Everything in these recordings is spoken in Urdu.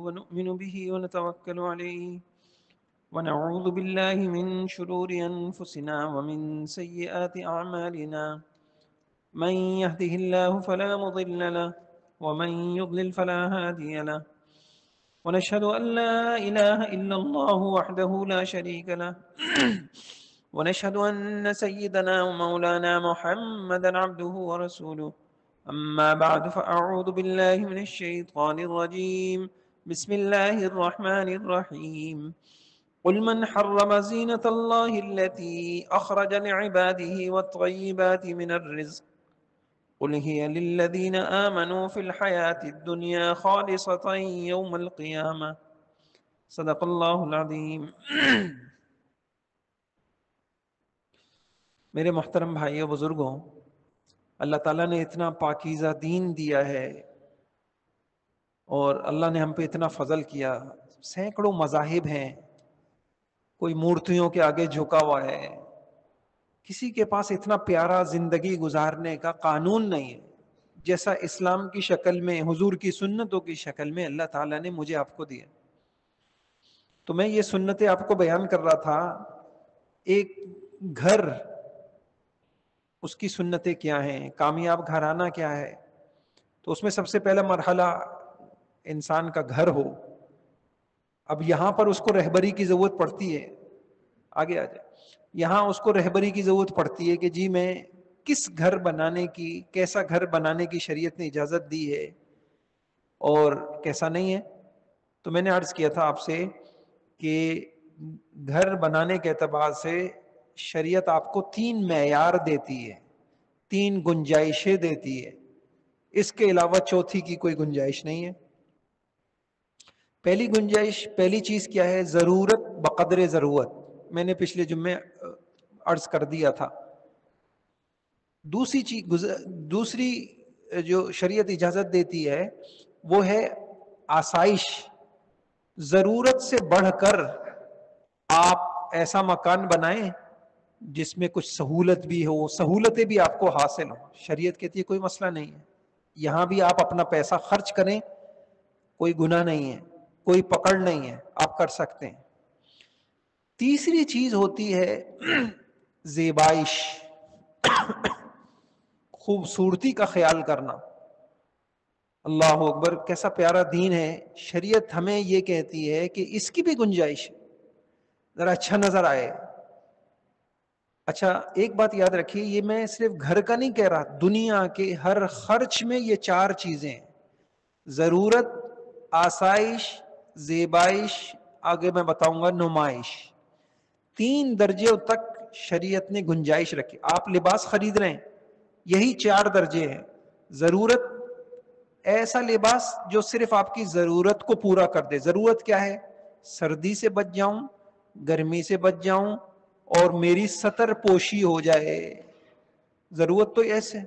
ونؤمن به ونتوكل عليه ونعوذ بالله من شرور أنفسنا ومن سيئات أعمالنا من يهده الله فلا مضل له ومن يضلل فلا هادي له ونشهد أن لا إله إلا الله وحده لا شريك له ونشهد أن سيدنا ومولانا محمدا عبده ورسوله أما بعد فأعوذ بالله من الشيطان الرجيم بسم الله الرحمن الرحيم قل من حرم زينة الله التي أخرج لعباده والطيبات من الرزق قل هي للذين آمنوا في الحياة الدنيا خالصة يوم القيامة صدق الله العظيم. میرے محترم بھائیوں بزرگوں، اللہ تعالیٰ نے اتنا پاکیزہ دین دیا ہے اور اللہ نے ہم پہ اتنا فضل کیا. سینکڑوں مذاہب ہیں، کوئی مورتیوں کے آگے جھکا ہوا ہے، کسی کے پاس اتنا پیارا زندگی گزارنے کا قانون نہیں ہے جیسا اسلام کی شکل میں، حضور کی سنتوں کی شکل میں اللہ تعالیٰ نے مجھے آپ کو دیا. تو میں یہ سنتیں آپ کو بیان کر رہا تھا. ایک گھر، اس کی سنتیں کیا ہیں، کامیاب گھرانہ کیا ہے. تو اس میں سب سے پہلا مرحلہ انسان کا گھر ہو. اب یہاں پر اس کو رہبری کی ضرورت پڑتی ہے. آگے آ جائے. یہاں اس کو رہبری کی ضرورت پڑتی ہے کہ جی میں کس گھر بنانے کی، کیسا گھر بنانے کی شریعت نے اجازت دی ہے اور کیسا نہیں ہے. تو میں نے عرض کیا تھا آپ سے کہ گھر بنانے کے اعتبار سے شریعت آپ کو 3 معیار دیتی ہے، 3 گنجائشیں دیتی ہے. اس کے علاوہ چوتھی کی کوئی گنجائش نہیں ہے. پہلی گنجائش، پہلی چیز کیا ہے؟ ضرورت بقدر ضرورت. میں نے پچھلے جمعے عرض کر دیا تھا. دوسری جو شریعت اجازت دیتی ہے وہ ہے آسائش. ضرورت سے بڑھ کر آپ ایسا مکان بنائیں جس میں کچھ سہولت بھی ہو، سہولتیں بھی آپ کو حاصل ہوں. شریعت کہتی ہے کوئی مسئلہ نہیں ہے، یہاں بھی آپ اپنا پیسہ خرچ کریں، کوئی گناہ نہیں ہے، کوئی پکڑ نہیں ہے، آپ کر سکتے ہیں. تیسری چیز ہوتی ہے زیبائش، خوبصورتی کا خیال کرنا. اللہ اکبر، کیسا پیارا دین ہے. شریعت ہمیں یہ کہتی ہے کہ اس کی بھی گنجائش ہے، ذرا اچھا نظر آئے. اچھا ایک بات یاد رکھیے، یہ میں صرف گھر کا نہیں کہہ رہا، دنیا کے ہر خرچ میں یہ 4 چیزیں ہیں: ضرورت، آسائش، زیبائش، آگے میں بتاؤں گا نمائش. 3 درجے تک شریعت نے گنجائش رکھی. آپ لباس خرید رہے ہیں، یہی 4 درجے ہیں. ضرورت، ایسا لباس جو صرف آپ کی ضرورت کو پورا کر دے. ضرورت کیا ہے؟ سردی سے بچ جاؤں، گرمی سے بچ جاؤں اور میری ستر پوشی ہو جائے. ضرورت تو ایسے.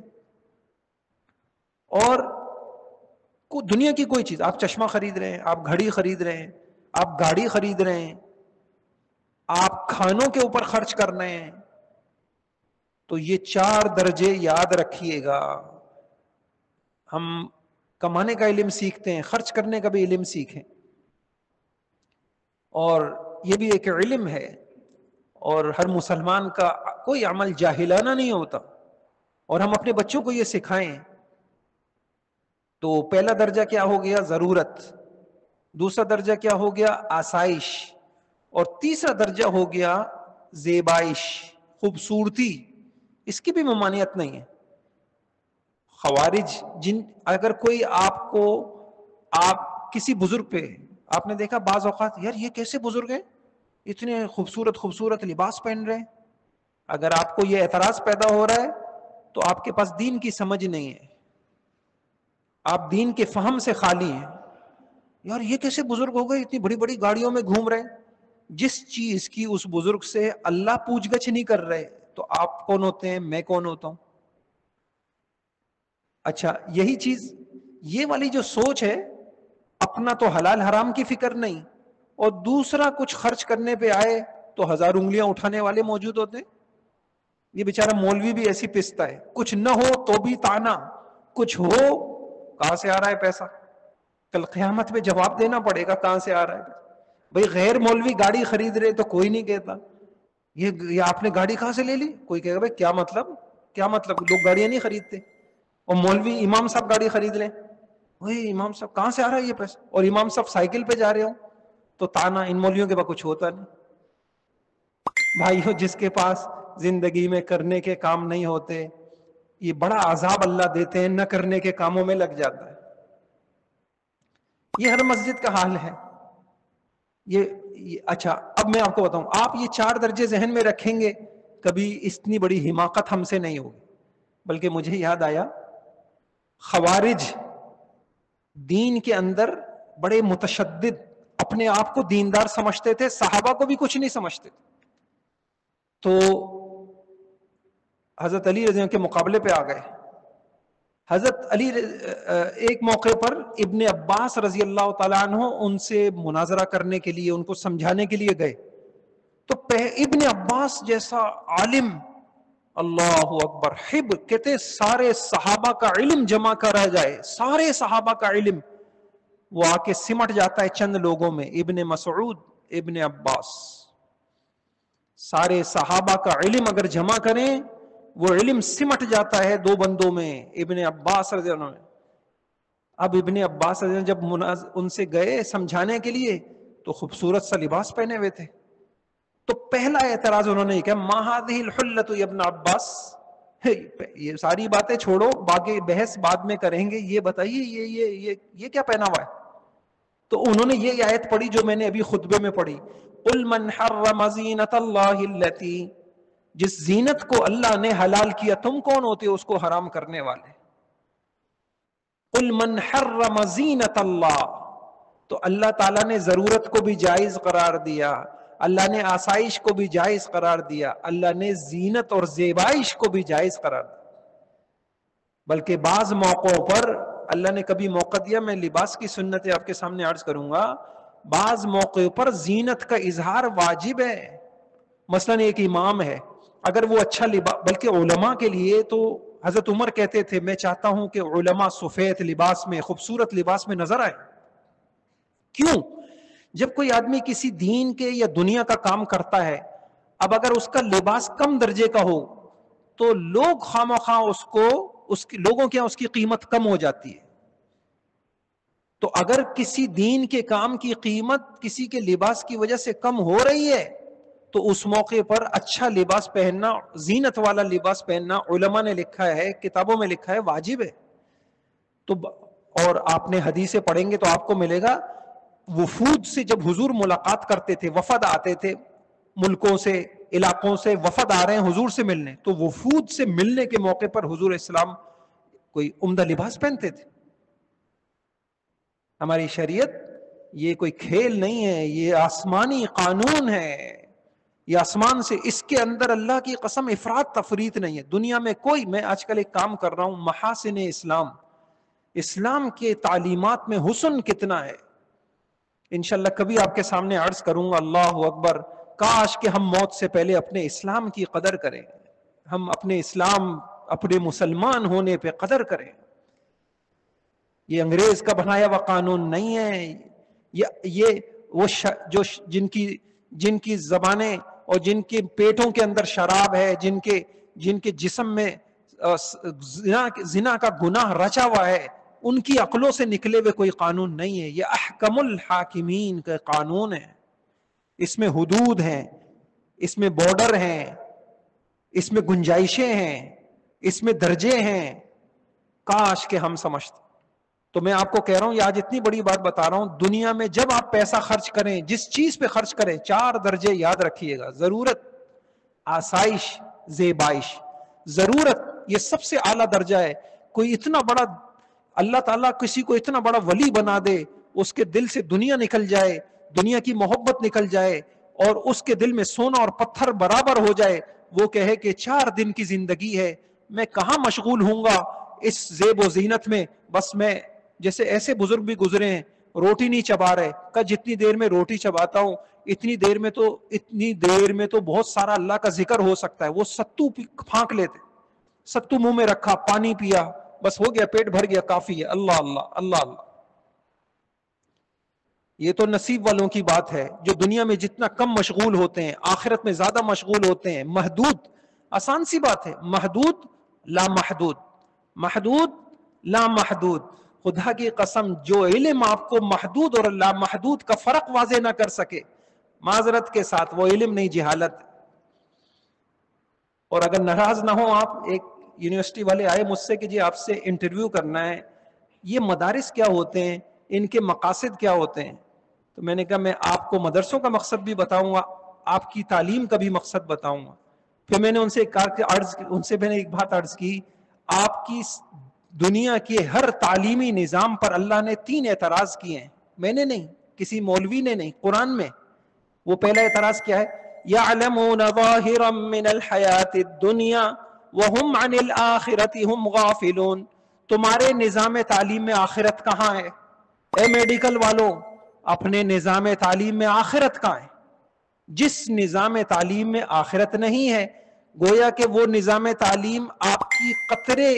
اور دنیا کی کوئی چیز، آپ چشمہ خرید رہے ہیں، آپ گھڑی خرید رہے ہیں، آپ گاڑی خرید رہے ہیں، آپ کھانوں کے اوپر خرچ کر رہے ہیں، تو یہ 4 درجے یاد رکھیے گا. ہم کمانے کا علم سیکھتے ہیں، خرچ کرنے کا بھی علم سیکھیں. اور یہ بھی ایک علم ہے، اور ہر مسلمان کا کوئی عمل جاہلانہ نہیں ہوتا، اور ہم اپنے بچوں کو یہ سکھائیں. تو پہلا درجہ کیا ہو گیا؟ ضرورت. دوسرا درجہ کیا ہو گیا؟ آسائش. اور تیسرا درجہ ہو گیا زیبائش، خوبصورتی. اس کی بھی ممانعت نہیں ہے. خوارج اگر کوئی آپ کسی بزرگ پہ، آپ نے دیکھا بعض اوقات یار یہ کیسے بزرگ ہیں، اتنے خوبصورت لباس پہن رہے ہیں. اگر آپ کو یہ اعتراض پیدا ہو رہا ہے تو آپ کے پاس دین کی سمجھ نہیں ہے، آپ دین کے فہم سے خالی ہیں. یار یہ کیسے بزرگ ہو گئے، اتنی بڑی بڑی گاڑیوں میں گھوم رہے ہیں. جس چیز کی اس بزرگ سے اللہ پوچھ گچھ نہیں کر رہے تو آپ کون ہوتے ہیں، میں کون ہوتا ہوں؟ اچھا یہی چیز، یہ والی جو سوچ ہے، اپنا تو حلال حرام کی فکر نہیں، اور دوسرا کچھ خرچ کرنے پہ آئے تو 1000 انگلیاں اٹھانے والے موجود ہوتے ہیں. یہ بیچارہ مولوی بھی ایسی پستا ہے، کچھ نہ ہو تو بھی تانا، کچھ ہو کہاں سے آ رہا ہے پیسہ. کل قیامت میں جواب دینا پڑے گا کہاں سے آ رہا ہے. بھئی غیر مولوی گاڑی خرید رہے تو کوئی نہیں کہتا یہ آپ نے گاڑی کہاں سے لے لی. کوئی کہے گا بھئی کیا مطلب لوگ گاڑیاں نہیں خریدتے. اور مولوی امام صاحب گاڑی خرید لیں, وہی امام صاحب کہاں سے آ رہا ہے یہ پیسہ, اور امام صاحب سائیکل پہ جا رہے ہوں تو تانا ان مولویوں کے پاس کچھ ہوتا نہیں. بھائیو جس کے پاس زندگی میں کرنے کے کام نہیں ہوتے, یہ بڑا عذاب اللہ دیتے ہیں, نہ کرنے کے کاموں میں لگ جاتا ہے. یہ ہر مسجد کا حال ہے. یہ اچھا اب میں آپ کو بتاؤں, آپ یہ 4 درجے ذہن میں رکھیں گے کبھی اتنی بڑی حماقت ہم سے نہیں ہوگی. بلکہ مجھے یاد آیا, خوارج دین کے اندر بڑے متشدد, اپنے آپ کو دیندار سمجھتے تھے, صحابہ کو بھی کچھ نہیں سمجھتے تھے. تو حضرت علی رضی اللہ عنہ کے مقابلے پہ آ گئے. حضرت علی ایک موقع پر ابن عباس رضی اللہ تعالیٰ عنہ ان سے مناظرہ کرنے کے لیے, ان کو سمجھانے کے لیے گئے. تو ابن عباس جیسا عالم, اللہ اکبر, حب کہتے سارے صحابہ کا علم جمع کرا جائے, سارے صحابہ کا علم, وہ آ کے سمٹ جاتا ہے چند لوگوں میں, ابن مسعود, ابن عباس. سارے صحابہ کا علم اگر جمع کریں وہ علم سمٹ جاتا ہے 2 بندوں میں, ابن عباس رضی اللہ عنہ. اب ابن عباس رضی اللہ عنہ جب ان سے گئے سمجھانے کے لیے تو خوبصورت سا لباس پہنے ہوئے تھے. تو پہلا اعتراض انہوں نے کہا ما هذه الحلۃ یا ابن عباس, یہ ساری باتیں چھوڑو, باقی بحث بعد میں کریں گے, یہ بتائیے یہ کیا پہنا ہوا ہے. تو انہوں نے یہ آیت پڑھی جو میں نے ابھی خطبے میں پڑھی, قل من حرم زینۃ اللہ التی, جس زینت کو اللہ نے حلال کیا تم کون ہوتے ہو اس کو حرام کرنے والے. قل من حرم زینۃ اللہ, تو اللہ تعالیٰ نے ضرورت کو بھی جائز قرار دیا, اللہ نے آسائش کو بھی جائز قرار دیا, اللہ نے زینت اور زیبائش کو بھی جائز قرار دیا. بلکہ بعض موقعوں پر اللہ نے کبھی موقع دیا, میں لباس کی سنتیں آپ کے سامنے عرض کروں گا, بعض موقعوں پر زینت کا اظہار واجب ہے. مثلا ایک امام ہے, اگر وہ اچھا لباس, بلکہ علماء کے لیے تو حضرت عمر کہتے تھے میں چاہتا ہوں کہ علماء سفید لباس میں, خوبصورت لباس میں نظر آئے. کیوں؟ جب کوئی آدمی کسی دین کے یا دنیا کا کام کرتا ہے, اب اگر اس کا لباس کم درجے کا ہو تو لوگ خامخواہ لوگوں کے اس کی قیمت کم ہو جاتی ہے. تو اگر کسی دین کے کام کی قیمت کسی کے لباس کی وجہ سے کم ہو رہی ہے تو اس موقع پر اچھا لباس پہننا, زینت والا لباس پہننا, علماء نے لکھا ہے, کتابوں میں لکھا ہے, واجب ہے. تو اور آپ نے حدیثیں پڑھیں گے تو آپ کو ملے گا, وفود سے جب حضور ملاقات کرتے تھے, وفد آتے تھے ملکوں سے, علاقوں سے, وفد آ رہے ہیں حضور سے ملنے, تو وفود سے ملنے کے موقع پر حضور اسلام کوئی عمدہ لباس پہنتے تھے. ہماری شریعت یہ کوئی کھیل نہیں ہے, یہ آسمانی قانون ہے, یہ آسمان سے, اس کے اندر اللہ کی قسم افراط تفریط نہیں ہے. دنیا میں کوئی, میں آج کل ایک کام کر رہا ہوں, محاسن اسلام, اسلام کے تعلیمات میں حسن کتنا ہے, انشاءاللہ کبھی آپ کے سامنے عرض کروں گا. اللہ اکبر, کاش کہ ہم موت سے پہلے اپنے اسلام کی قدر کریں, ہم اپنے اسلام, اپنے مسلمان ہونے پہ قدر کریں. یہ انگریز کا بنایا ہوا قانون نہیں ہے, یہ وہ جو جن کی زبانیں اور جن کے پیٹوں کے اندر شراب ہے, جن کے جسم میں زنا کا گناہ رچا ہوا ہے, ان کی عقلوں سے نکلے ہوئے کوئی قانون نہیں ہے. یہ احکم الحاکمین کا قانون ہے. اس میں حدود ہیں, اس میں بارڈر ہیں, اس میں گنجائشیں ہیں, اس میں درجے ہیں. کاش کہ ہم سمجھتے. تو میں آپ کو کہہ رہا ہوں, یہ آج اتنی بڑی بات بتا رہا ہوں, دنیا میں جب آپ پیسہ خرچ کریں, جس چیز پہ خرچ کریں, 4 درجے یاد رکھیے گا. ضرورت, آسائش, زیبائش. ضرورت یہ سب سے اعلیٰ درجہ ہے. کوئی اتنا بڑا, اللہ تعالیٰ کسی کو اتنا بڑا ولی بنا دے, اس کے دل سے دنیا نکل جائے, دنیا کی محبت نکل جائے, اور اس کے دل میں سونا اور پتھر برابر ہو جائے, وہ کہے کہ 4 دن کی زندگی ہے, میں کہاں مشغول ہوں گا اس زیب و زینت میں. بس میں, جیسے ایسے بزرگ بھی گزرے ہیں, روٹی نہیں چبا رہے, کہ جتنی دیر میں روٹی چباتا ہوں اتنی دیر میں تو بہت سارا اللہ کا ذکر ہو سکتا ہے. وہ ستو پھانک لیتے, ستو منہ میں رکھا, پانی پیا, بس ہو گیا, پیٹ بھر گیا, کافی ہے. اللہ اللہ اللہ اللہ. یہ تو نصیب والوں کی بات ہے جو دنیا میں جتنا کم مشغول ہوتے ہیں آخرت میں زیادہ مشغول ہوتے ہیں. محدود آسان سی بات ہے, محدود لا محدود, محدود لا محدود. خدا کی قسم جو علم آپ کو محدود اور لا محدود کا فرق واضح نہ کر سکے, معذرت کے ساتھ وہ علم نہیں, جہالت. اور اگر ناراض نہ ہو آپ, ایک یونیورسٹی والے آئے مجھ سے کہ جی آپ سے انٹرویو کرنا ہے, یہ مدارس کیا ہوتے ہیں, ان کے مقاصد کیا ہوتے ہیں. تو میں نے کہا میں آپ کو مدرسوں کا مقصد بھی بتاؤں گا, آپ کی تعلیم کا بھی مقصد بتاؤں گا. پھر میں نے ان سے میں نے ایک بات عرض کی, آپ کی دنیا کے ہر تعلیمی نظام پر اللہ نے 3 اعتراض کیے ہیں, میں نے نہیں, کسی مولوی نے نہیں, قرآن میں. وہ پہلا اعتراض کیا ہے, یعلمون ظاہرا من الحیات الدنیا وہم عن الآخرۃ ہم غافلون. تمہارے نظام تعلیم میں آخرت کہاں ہے؟ اے میڈیکل والوں, اپنے نظام تعلیم میں آخرت کہاں ہے؟ جس نظام تعلیم میں آخرت نہیں ہے, گویا کہ وہ نظام تعلیم آپ کی قطرے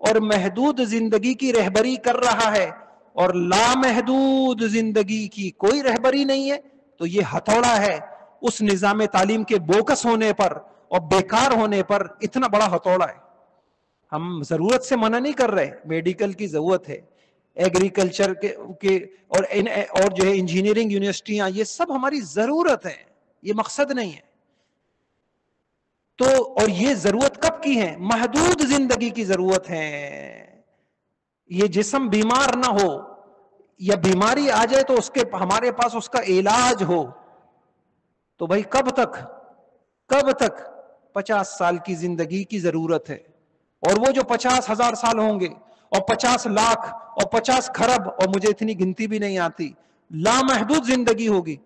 اور محدود زندگی کی رہبری کر رہا ہے, اور لامحدود زندگی کی کوئی رہبری نہیں ہے. تو یہ ہتھوڑا ہے اس نظام تعلیم کے بوکس ہونے پر اور بیکار ہونے پر, اتنا بڑا ہتھوڑا ہے. ہم ضرورت سے منع نہیں کر رہے, میڈیکل کی ضرورت ہے, ایگریکلچر کے اور جو ہے انجینئرنگ یونیورسٹیاں, یہ سب ہماری ضرورت ہے, یہ مقصد نہیں ہے. تو اور یہ ضرورت کب کی ہے؟ محدود زندگی کی ضرورت ہے. یہ جسم بیمار نہ ہو یا بیماری آ جائے تو ہمارے پاس اس کا علاج ہو. تو بھائی کب تک 50 سال کی زندگی کی ضرورت ہے, اور وہ جو 50,000 سال ہوں گے اور 50 لاکھ اور 50 کھرب, اور مجھے اتنی گنتی بھی نہیں آتی, لامحدود زندگی ہوگی,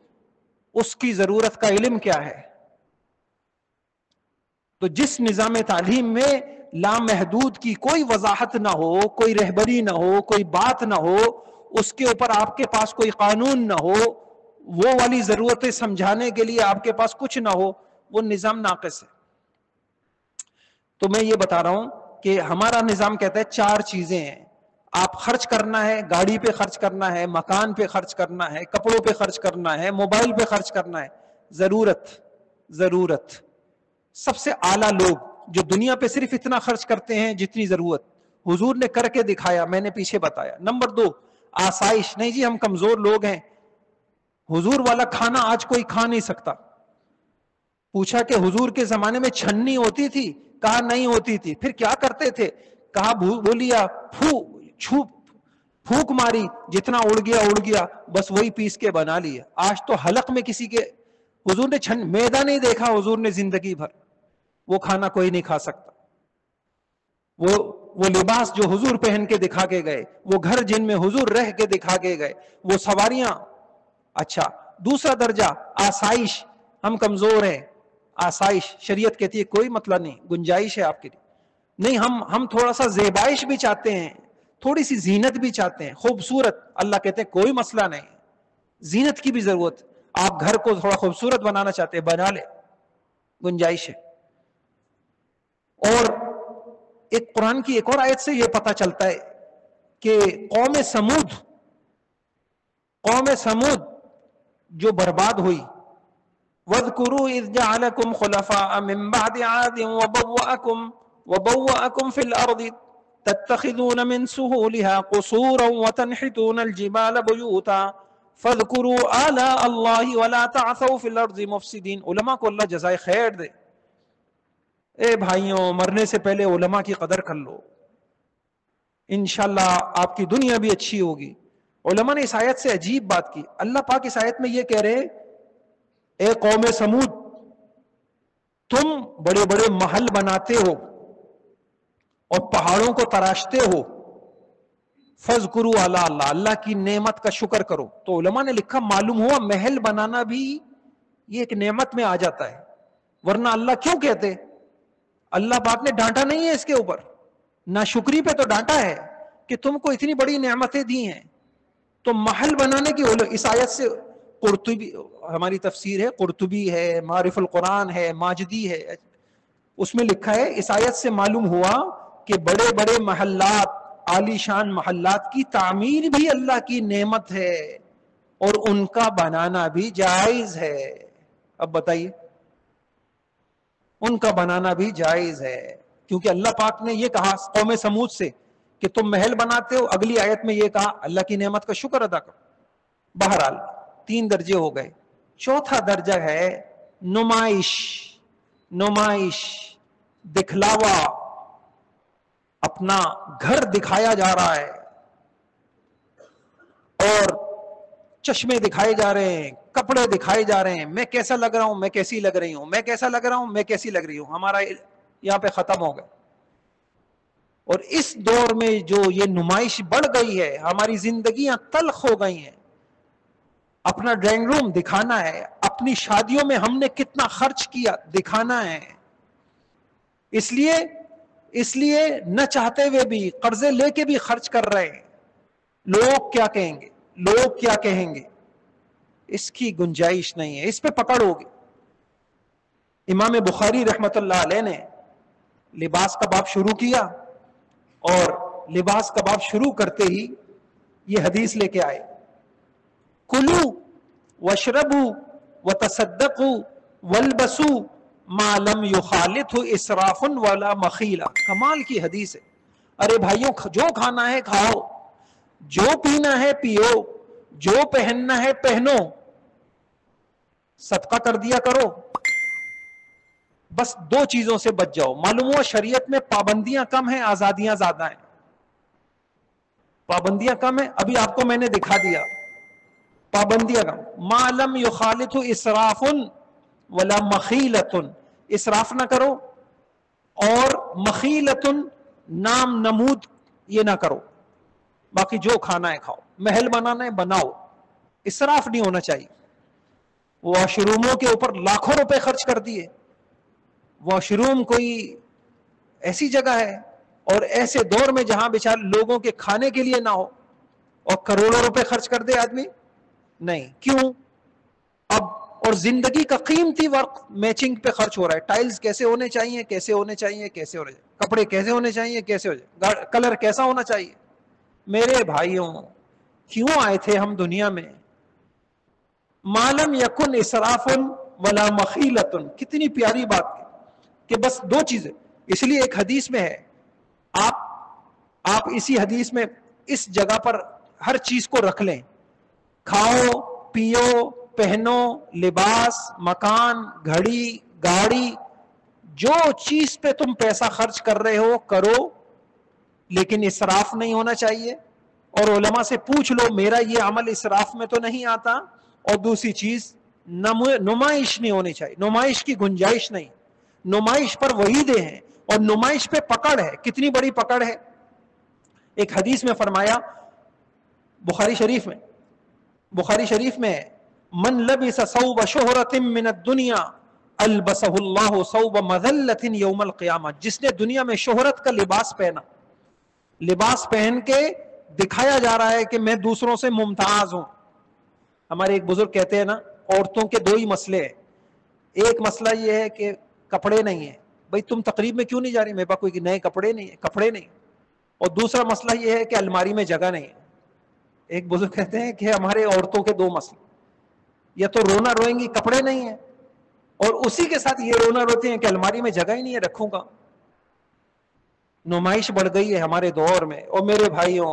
اس کی ضرورت کا علم کیا ہے؟ تو جس نظام تعلیم میں لامحدود کی کوئی وضاحت نہ ہو, کوئی رہبری نہ ہو, کوئی بات نہ ہو, اس کے اوپر آپ کے پاس کوئی قانون نہ ہو, وہ والی ضرورتیں سمجھانے کے لیے آپ کے پاس کچھ نہ ہو, وہ نظام ناقص ہے. تو میں یہ بتا رہا ہوں کہ ہمارا نظام کہتا ہے 4 چیزیں ہیں. آپ خرچ کرنا ہے, گاڑی پہ خرچ کرنا ہے, مکان پہ خرچ کرنا ہے, کپڑوں پہ خرچ کرنا ہے, موبائل پہ خرچ کرنا ہے. ضرورت سب سے اعلیٰ لوگ جو دنیا پہ صرف اتنا خرچ کرتے ہیں جتنی ضرورت, حضور نے کر کے دکھایا, میں نے پیچھے بتایا. نمبر 2 آسائش. نہیں جی ہم کمزور لوگ ہیں, حضور والا کھانا آج کوئی کھا نہیں سکتا. پوچھا کہ حضور کے زمانے میں چھنی ہوتی تھی؟ کہا نہیں ہوتی تھی. پھر کیا کرتے تھے؟ کہا بولیا پھونک ماری, جتنا اڑ گیا بس وہی پیس کے بنا لیا. آج تو حلق میں کسی کے, حضور نے میدا نہیں دیکھا حضور نے زندگی بھر, وہ کھانا کوئی نہیں کھا سکتا. وہ لباس جو حضور پہن کے دکھا کے گئے, وہ گھر جن میں حضور رہ کے دکھا کے گئے, وہ سواریاں. اچھا دوسرا درجہ آسائش. ہم کمزور ہیں, آسائش شریعت کہتی ہے کوئی مسئلہ نہیں, گنجائش ہے آپ کے لیے. نہیں ہم تھوڑا سا زیبائش بھی چاہتے ہیں, تھوڑی سی زینت بھی چاہتے ہیں, خوبصورت. اللہ کہتے ہیں کوئی مسئلہ نہیں, زینت کی بھی ضرورت. آپ گھر کو تھوڑا خوبصورت بنانا چاہتے ہیں, بنا لے, گنجائش ہے. اور ایک قرآن کی ایک اور آیت سے یہ پتہ چلتا ہے کہ قوم سمود جو برباد ہوئی, وَاذْكُرُوا إِذْ جَعَلَكُمْ خُلَفَاءَ مِنْ بَعْدِ عَادٍ وَبَوَّأَكُمْ فِي الْأَرْضِ تَتَّخِذُونَ مِنْ سُهُولِهَا قُصُورًا وَتَنْحِتُونَ الْجِبَالَ بُيُوتًا فَاذْكُرُوا آلَاءَ اللَّهِ وَلَا تَعْثَوْا فِي الْأَرْضِ مُفْسِدِينَ. علماء کو اللہ جزائے خیر دے. اے بھائیوں, مرنے سے پہلے علماء کی قدر کر لو, انشاءاللہ آپ کی دنیا بھی اچھی ہوگی. علماء نے اس آیت سے عجیب بات کی. اللہ پاک اس آیت میں یہ کہہ رہے, اے قوم سمود, تم بڑے بڑے محل بناتے ہو اور پہاڑوں کو تراشتے ہو, فَاذْكُرُوا آلَاءَ اللَّهِ, اللہ کی نعمت کا شکر کرو. تو علماء نے لکھا معلوم ہوا محل بنانا بھی یہ ایک نعمت میں آ جاتا ہے, ورنہ اللہ کیوں کہتے؟ اللہ پاک نے ڈانٹا نہیں ہے اس کے اوپر, ناشکری پہ تو ڈانٹا ہے کہ تم کو اتنی بڑی نعمتیں دی ہیں. تو محل بنانے کی اس آیت سے, قرطبی ہماری تفسیر ہے, قرطبی ہے, معارف القرآن ہے, ماجدی ہے, اس میں لکھا ہے اس آیت سے معلوم ہوا کہ بڑے بڑے محلات, عالی شان محلات کی تعمیر بھی اللہ کی نعمت ہے. اور ان کا بنانا بھی جائز ہے. اب بتائیے, ان کا بنانا بھی جائز ہے, کیونکہ اللہ پاک نے یہ کہا قوم سمود سے کہ تم محل بناتے ہو, اگلی آیت میں یہ کہا اللہ کی نعمت کا شکر ادا کرو. بہرحال 3 درجے ہو گئے. چوتھا درجہ ہے نمائش. نمائش, دکھلاوا, اپنا گھر دکھایا جا رہا ہے اور چشمے دکھائے جا رہے ہیں, کپڑے دکھائے جا رہے ہیں, میں کیسا لگ رہا ہوں, میں کیسی لگ رہی ہوں, میں کیسا لگ رہا ہوں, میں کیسی لگ رہی ہوں. ہمارا یہاں پہ ختم ہو گیا. اور اس دور میں جو یہ نمائش بڑھ گئی ہے, ہماری زندگیاں تلخ ہو گئی ہیں. اپنا ڈرائنگ روم دکھانا ہے, اپنی شادیوں میں ہم نے کتنا خرچ کیا دکھانا ہے. اس لیے نہ چاہتے ہوئے بھی قرضے لے کے بھی خرچ کر رہے ہیں. لوگ کیا کہیں گے, لوگ کیا کہیں گے, اس کی گنجائش نہیں ہے, اس پہ پکڑ ہوگی. امام بخاری رحمت اللہ علیہ نے لباس کا باب شروع کیا, اور لباس کا باب شروع کرتے ہی یہ حدیث لے کے آئے, کلو واشربوا وتصدقوا والبسوا ما لم يخالطه اسراف ولا مخیلہ. کمال کی حدیث ہے. ارے بھائیوں, جو کھانا ہے کھاؤ, جو پینا ہے پیو, جو پہننا ہے پہنو, صدقہ کر دیا کرو, بس 2 چیزوں سے بچ جاؤ. معلوم ہوا شریعت میں پابندیاں کم ہیں, آزادیاں زیادہ ہیں. پابندیاں کم ہیں, ابھی آپ کو میں نے دکھا دیا, پابندیاں کم. ما لم یخالط اسراف ولا مخیلۃ, اسراف نہ کرو, اور مخیلۃ نام نمود یہ نہ کرو. باقی جو کھانا ہے کھاؤ, محل بنانا ہے بناؤ, اسراف نہیں ہونا چاہیے. واش روموں کے اوپر لاکھوں روپے خرچ کر دیے. واش روم کوئی ایسی جگہ ہے اور ایسے دور میں جہاں بیچارے لوگوں کے کھانے کے لیے نہ ہو, اور کروڑوں روپے خرچ کر دے آدمی. نہیں, کیوں؟ اب اور زندگی کا قیمتی وقت میچنگ پہ خرچ ہو رہا ہے. ٹائلز کیسے ہونے چاہیے, کیسے ہونے چاہیے, کیسے ہونے چاہیے, کپڑے کیسے ہونے چاہیے, کیسے ہو جائے, کلر کیسا ہونا چاہیے. میرے بھائیوں, کیوں آئے تھے ہم دنیا میں؟ مالم یکن اسراف ولا مخیلۃ. کتنی پیاری بات کہ بس 2 چیزیں. اس لیے ایک حدیث میں ہے, آپ اسی حدیث میں اس جگہ پر ہر چیز کو رکھ لیں. کھاؤ, پیو, پہنو, لباس, مکان, گھڑی, گاڑی, جو چیز پہ تم پیسہ خرچ کر رہے ہو کرو, لیکن اسراف نہیں ہونا چاہیے. اور علماء سے پوچھ لو, میرا یہ عمل اسراف میں تو نہیں آتا. اور دوسری چیز, نمائش نہیں ہونی چاہیے. نمائش کی گنجائش نہیں. نمائش پر وعیدیں ہیں, اور نمائش پہ پکڑ ہے. کتنی بڑی پکڑ ہے. ایک حدیث میں فرمایا, بخاری شریف میں من لبس ثوب شہرت من الدنیا البسہ اللہ ثوب مذلت یوم القیامہ. جس نے دنیا میں شہرت کا لباس پہنا, لباس پہن کے دکھایا جا رہا ہے کہ میں دوسروں سے ممتاز ہوں. ہمارے ایک بزرگ کہتے ہیں نا, عورتوں کے 2 ہی مسئلے ہیں. ایک مسئلہ یہ ہے کہ کپڑے نہیں ہیں, بھئی تم تقریب میں کیوں نہیں جا رہی, میرے پاس کوئی نئے کپڑے نہیں. اور دوسرا مسئلہ یہ ہے کہ الماری میں جگہ نہیں ہے. ایک بزرگ کہتے ہیں کہ ہمارے عورتوں کے 2 مسئلے, یا تو رونا روئیں گی کپڑے نہیں ہیں, اور اسی کے ساتھ یہ رونا روتے ہیں کہ الماری میں جگہ ہی نہیں ہے, رکھوں گا. نمائش بڑھ گئی ہے ہمارے دور میں. اور میرے بھائیوں,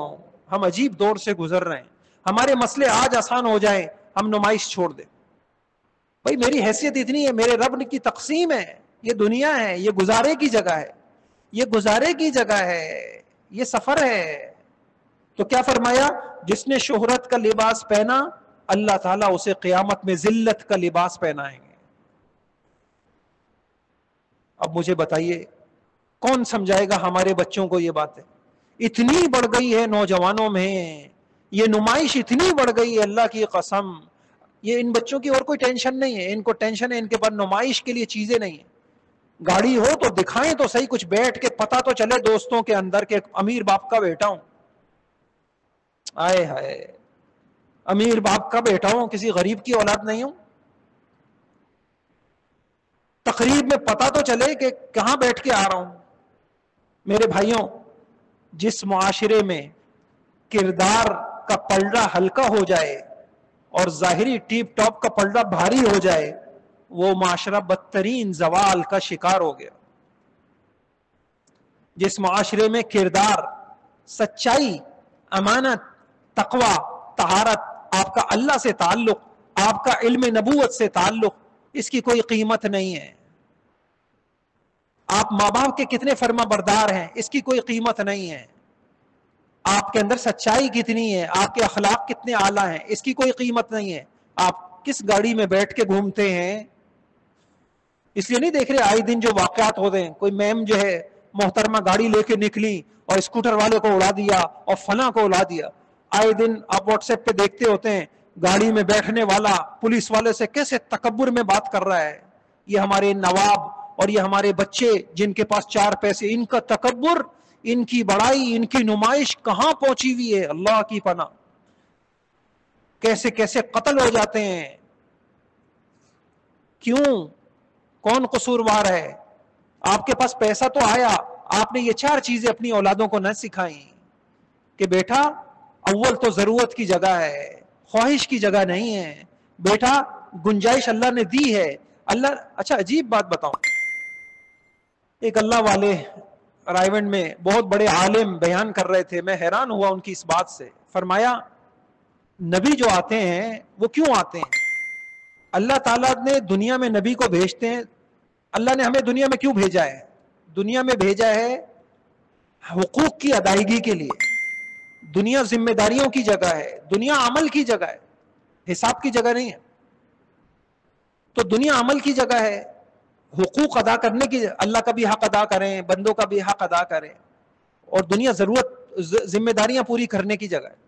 ہم عجیب دور سے گزر رہے ہیں. ہمارے مسئلے آج آسان ہو جائیں, ہم نمائش چھوڑ دیں. بھائی میری حیثیت اتنی ہے, میرے رب کی تقسیم ہے, یہ دنیا ہے, یہ گزارے کی جگہ ہے, یہ گزارے کی جگہ ہے, یہ سفر ہے. تو کیا فرمایا, جس نے شہرت کا لباس پہنا اللہ تعالیٰ اسے قیامت میں ذلت کا لباس پہنائیں گے. اب مجھے بتائیے, کون سمجھائے گا ہمارے بچوں کو یہ باتیں؟ اتنی بڑھ گئی ہے نوجوانوں میں, یہ نمائش اتنی بڑھ گئی ہے, اللہ کی قسم. یہ ان بچوں کی اور کوئی ٹینشن نہیں ہے, ان کو ٹینشن ہے ان کے پاس نمائش کے لیے چیزیں نہیں ہیں. گاڑی ہو تو دکھائیں تو صحیح, کچھ بیٹھ کے پتہ تو چلے دوستوں کے اندر کہ امیر باپ کا بیٹا ہوں. آئے ہائے, امیر باپ کا بیٹا ہوں, کسی غریب کی اولاد نہیں ہوں. تقریب میں پتہ تو چلے کہ کہاں بیٹھ کے آ رہا ہوں. میرے بھائیوں, جس معاشرے میں کردار کا پلڑا ہلکا ہو جائے اور ظاہری ٹیپ ٹاپ کا پردہ بھاری ہو جائے، وہ معاشرہ بدترین زوال کا شکار ہو گیا۔ جس معاشرے میں کردار، سچائی، امانت، تقوی، طہارت، آپ کا اللہ سے تعلق، آپ کا علم نبوت سے تعلق، اس کی کوئی قیمت نہیں ہے۔ آپ ماں باپ کے کتنے فرما بردار ہیں، اس کی کوئی قیمت نہیں ہے۔ آپ کے اندر سچائی کتنی ہے، آپ کے اخلاق کتنے اعلیٰ ہیں، اس کی کوئی قیمت نہیں ہے۔ آپ کس گاڑی میں بیٹھ کے گھومتے ہیں، اس لیے نہیں دیکھ رہے آئے دن جو واقعات ہوتے ہیں، کوئی میم جو ہے محترمہ گاڑی لے کے نکلی اور اسکوٹر والے کو اڑا دیا اور فلاں کو اڑا دیا۔ آئے دن آپ واٹس ایپ پہ دیکھتے ہوتے ہیں گاڑی میں بیٹھنے والا پولیس والے سے کیسے تکبر میں بات کر رہا ہے۔ یہ ہمارے نواب اور یہ ہمارے بچے جن کے پاس چار پیسے، ان کا تکبر، ان کی بڑائی، ان کی نمائش کہاں پہنچی ہوئی ہے، اللہ کی پناہ۔ کیسے کیسے قتل ہو جاتے ہیں، کیوں؟ کون قصوروار ہے؟ آپ کے پاس پیسہ تو آیا، آپ نے یہ چار چیزیں اپنی اولادوں کو نہ سکھائیں کہ بیٹا اول تو ضرورت کی جگہ ہے، خواہش کی جگہ نہیں ہے، بیٹا گنجائش اللہ نے دی ہے۔ اللہ، اچھا عجیب بات بتاؤں، ایک اللہ والے رائیونڈ میں بہت بڑے عالم بیان کر رہے تھے، میں حیران ہوا ان کی اس بات سے۔ فرمایا نبی جو آتے ہیں وہ کیوں آتے ہیں؟ اللہ تعالیٰ نے دنیا میں نبی کو بھیجتے ہیں، اللہ نے ہمیں دنیا میں کیوں بھیجا ہے؟ دنیا میں بھیجا ہے حقوق کی ادائیگی کے لیے۔ دنیا ذمہ داریوں کی جگہ ہے، دنیا عمل کی جگہ ہے، حساب کی جگہ نہیں ہے۔ تو دنیا عمل کی جگہ ہے، حقوق ادا کرنے کی، اللہ کا بھی حق ادا کریں، بندوں کا بھی حق ادا کریں، اور دنیا ضرورت ذمہ داریاں پوری کرنے کی جگہ ہے۔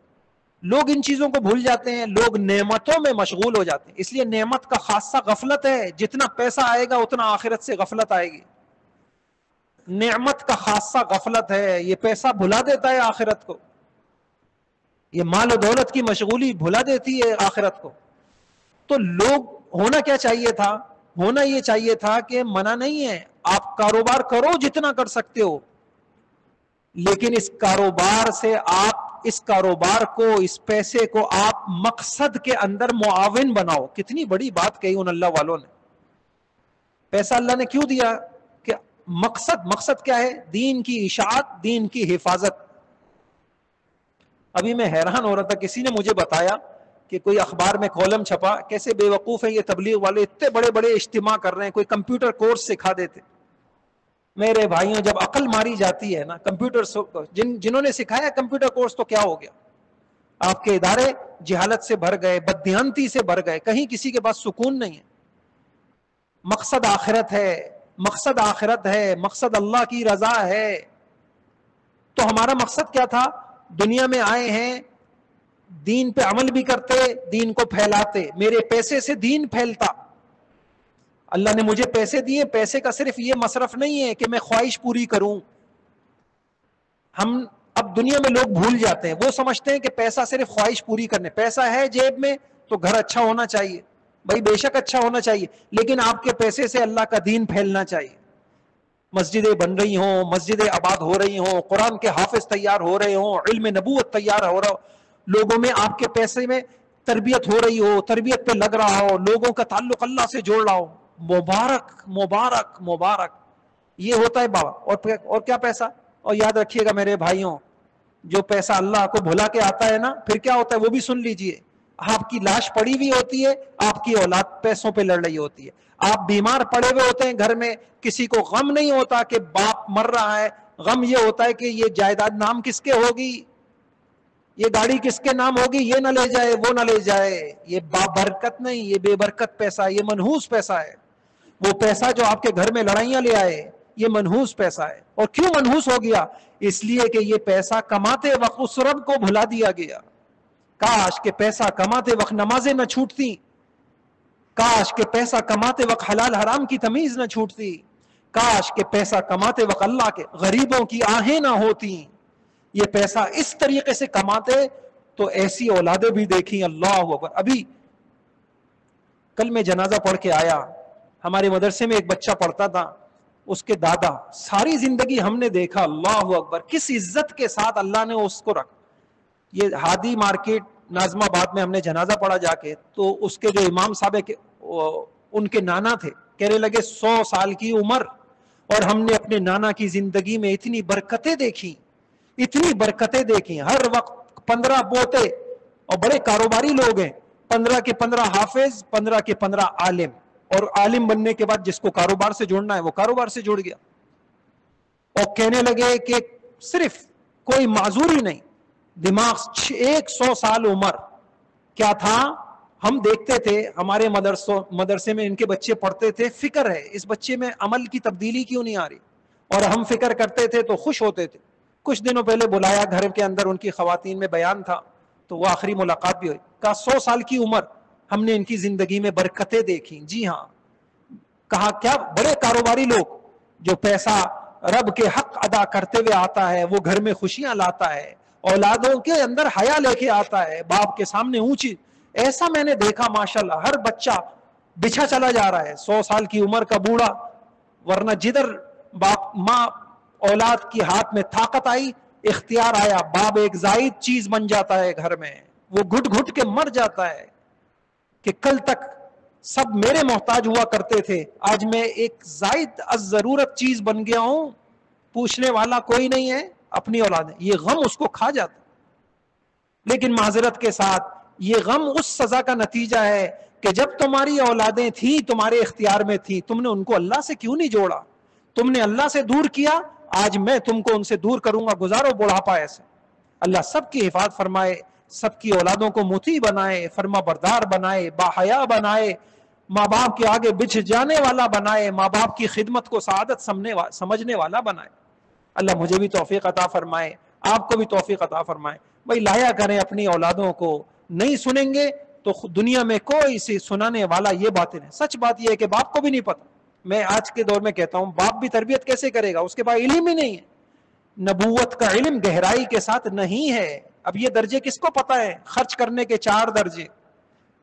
لوگ ان چیزوں کو بھول جاتے ہیں، لوگ نعمتوں میں مشغول ہو جاتے ہیں۔ اس لیے نعمت کا خاصہ غفلت ہے، جتنا پیسہ آئے گا اتنا آخرت سے غفلت آئے گی۔ نعمت کا خاصہ غفلت ہے، یہ پیسہ بھلا دیتا ہے آخرت کو، یہ مال و دولت کی مشغولی بھلا دیتی ہے آخرت کو۔ تو لوگ ہونا کیا چاہیے تھا؟ ہونا یہ چاہیے تھا کہ منع نہیں ہے، آپ کاروبار کرو جتنا کر سکتے ہو، لیکن اس کاروبار سے آپ اس کاروبار کو، اس پیسے کو آپ مقصد کے اندر معاون بناؤ۔ کتنی بڑی بات کہی ان اللہ والوں نے۔ پیسہ اللہ نے کیوں دیا؟ کہ مقصد کیا ہے؟ دین کی اشاعت، دین کی حفاظت۔ ابھی میں حیران ہو رہا تھا، کسی نے مجھے بتایا کہ کوئی اخبار میں کالم چھپا، کیسے بے وقوف ہیں یہ تبلیغ والے، اتنے بڑے بڑے اجتماع کر رہے ہیں، کوئی کمپیوٹر کورس سکھا دیتے۔ میرے بھائیوں، جب عقل ماری جاتی ہے نا، کمپیوٹر جنہوں نے سکھایا کمپیوٹر کورس، تو کیا ہو گیا؟ آپ کے ادارے جہالت سے بھر گئے، بددیانتی سے بھر گئے، کہیں کسی کے پاس سکون نہیں ہے۔ مقصد آخرت ہے، مقصد آخرت ہے، مقصد اللہ کی رضا ہے۔ تو ہمارا مقصد کیا تھا؟ دنیا میں آئے ہیں، دین پہ عمل بھی کرتے، دین کو پھیلاتے۔ میرے پیسے سے دین پھیلتا۔ اللہ نے مجھے پیسے دیے، پیسے کا صرف یہ مصرف نہیں ہے کہ میں خواہش پوری کروں۔ ہم اب دنیا میں لوگ بھول جاتے ہیں، وہ سمجھتے ہیں کہ پیسہ صرف خواہش پوری کرنے، پیسہ ہے جیب میں تو گھر اچھا ہونا چاہیے، بھائی بے شک اچھا ہونا چاہیے، لیکن آپ کے پیسے سے اللہ کا دین پھیلنا چاہیے۔ مسجدیں بن رہی ہوں، مسجدیں آباد ہو رہی ہوں، قرآن کے حافظ تیار ہو رہے ہوں، علم نبوت تیار ہو رہا ہو، لوگوں میں آپ کے پیسے میں تربیت ہو رہی ہو، تربیت پہ لگ رہا ہو، لوگوں کا تعلق اللہ سے جوڑ رہا ہو، مبارک مبارک مبارک۔ یہ ہوتا ہے بابا۔ اور کیا پیسہ؟ اور یاد رکھیے گا میرے بھائیوں، جو پیسہ اللہ کو بھلا کے آتا ہے نا، پھر کیا ہوتا ہے وہ بھی سن لیجئے۔ آپ کی لاش پڑی ہوئی ہوتی ہے، آپ کی اولاد پیسوں پہ لڑ رہی ہوتی ہے، آپ بیمار پڑے ہوئے ہوتے ہیں گھر میں، کسی کو غم نہیں ہوتا کہ باپ مر رہا ہے، غم یہ ہوتا ہے کہ یہ جائیداد نام کس کے ہوگی، یہ گاڑی کس کے نام ہوگی، یہ نہ لے جائے، وہ نہ لے جائے۔ یہ برکت نہیں، یہ بے برکت پیسہ، یہ منحوس پیسہ ہے۔ وہ پیسہ جو آپ کے گھر میں لڑائیاں لے آئے، یہ منحوس پیسہ ہے۔ اور کیوں منحوس ہو گیا؟ اس لیے کہ یہ پیسہ کماتے وقت اس رب کو بھلا دیا گیا۔ کاش کہ پیسہ کماتے وقت نمازیں نہ چھوٹتی، کاش کہ پیسہ کماتے وقت حلال حرام کی تمیز نہ چھوٹتی، کاش کہ پیسہ کماتے وقت اللہ کے غریبوں کی آہیں نہ ہوتی۔ یہ پیسہ اس طریقے سے کماتے تو ایسی اولادیں بھی دیکھیں، اللہ اکبر۔ ابھی کل میں جنازہ پڑھ کے آیا، ہمارے مدرسے میں ایک بچہ پڑھتا تھا، اس کے دادا، ساری زندگی ہم نے دیکھا، اللہ اکبر، کس عزت کے ساتھ اللہ نے اس کو رکھا۔ یہ ہادی مارکیٹ ناظم آباد میں ہم نے جنازہ پڑھا جا کے، تو اس کے جو امام صاحب ہے ان کے نانا تھے، کہنے لگے 100 سال کی عمر اور ہم نے اپنے نانا کی زندگی میں اتنی برکتیں دیکھی، اتنی برکتیں دیکھی، ہر وقت 15 پوتے اور بڑے کاروباری لوگ ہیں، 15 کے 15 حافظ، 15 کے 15 عالم، اور عالم بننے کے بعد جس کو کاروبار سے جوڑنا ہے وہ کاروبار سے جڑ گیا۔ اور کہنے لگے کہ صرف کوئی معذور ہی نہیں، دماغ 100 سال عمر کیا تھا، ہم دیکھتے تھے ہمارے مدرسے میں ان کے بچے پڑھتے تھے، فکر ہے اس بچے میں عمل کی تبدیلی کیوں نہیں آ رہی، اور ہم فکر کرتے تھے تو خوش ہوتے تھے۔ کچھ دنوں پہلے بلایا گھر کے اندر، ان کی خواتین میں بیان تھا تو وہ آخری ملاقات بھی ہوئی، کہا 100 سال کی عمر ہم نے ان کی زندگی میں برکتیں دیکھی۔ جی ہاں، کہا کیا بڑے کاروباری لوگ، جو پیسہ رب کے حق ادا کرتے ہوئے آتا ہے وہ گھر میں خوشیاں لاتا ہے، اولادوں کے اندر حیا لے کے آتا ہے، باپ کے سامنے اونچی، ایسا میں نے دیکھا ماشاءاللہ۔ ہر بچہ بچھا چلا جا رہا ہے 100 سال کی عمر کا بوڑھا، ورنہ جدھر باپ ماں اولاد کی ہاتھ میں طاقت آئی، اختیار آیا، باپ ایک زائد چیز بن جاتا ہے گھر میں، وہ گھٹ گھٹ کے مر جاتا ہے کہ کل تک سب میرے محتاج ہوا کرتے تھے، آج میں ایک زائد از ضرورت چیز بن گیا ہوں، پوچھنے والا کوئی نہیں ہے، اپنی اولاد ہے، یہ غم اس کو کھا جاتا۔ لیکن معذرت کے ساتھ یہ غم اس سزا کا نتیجہ ہے کہ جب تمہاری اولادیں تھیں، تمہارے اختیار میں تھی، تم نے ان کو اللہ سے کیوں نہیں جوڑا، تم نے اللہ سے دور کیا، آج میں تم کو ان سے دور کروں گا، گزارو بڑھاپا ایسے۔ اللہ سب کی حفاظت فرمائے، سب کی اولادوں کو مطیع بنائے، فرما بردار بنائے، باحیا بنائے، ماں باپ کے آگے بچھ جانے والا بنائے، ماں باپ کی خدمت کو سعادت سمجھنے والا بنائے۔ اللہ مجھے بھی توفیق عطا فرمائے، آپ کو بھی توفیق عطا فرمائے۔ بھائی لایا کریں اپنی اولادوں کو، نہیں سنیں گے تو دنیا میں کوئی سی سنانے والا یہ باتیں نہیں۔ سچ بات یہ ہے کہ باپ کو بھی نہیں پتا، میں آج کے دور میں کہتا ہوں باپ بھی تربیت کیسے کرے گا، اس کے پاس علم ہی نہیں ہے، نبوت کا علم گہرائی کے ساتھ نہیں ہے۔ اب یہ درجے کس کو پتا ہے، خرچ کرنے کے 4 درجے۔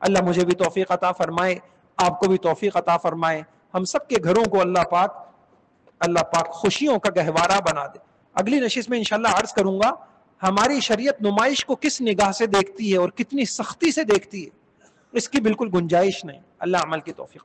اللہ مجھے بھی توفیق عطا فرمائے، آپ کو بھی توفیق عطا فرمائے، ہم سب کے گھروں کو اللہ پاک خوشیوں کا گہوارہ بنا دے۔ اگلی نشست میں انشاءاللہ عرض کروں گا ہماری شریعت نمائش کو کس نگاہ سے دیکھتی ہے اور کتنی سختی سے دیکھتی ہے، اس کی بالکل گنجائش نہیں۔ اللہ عمل کی توفیق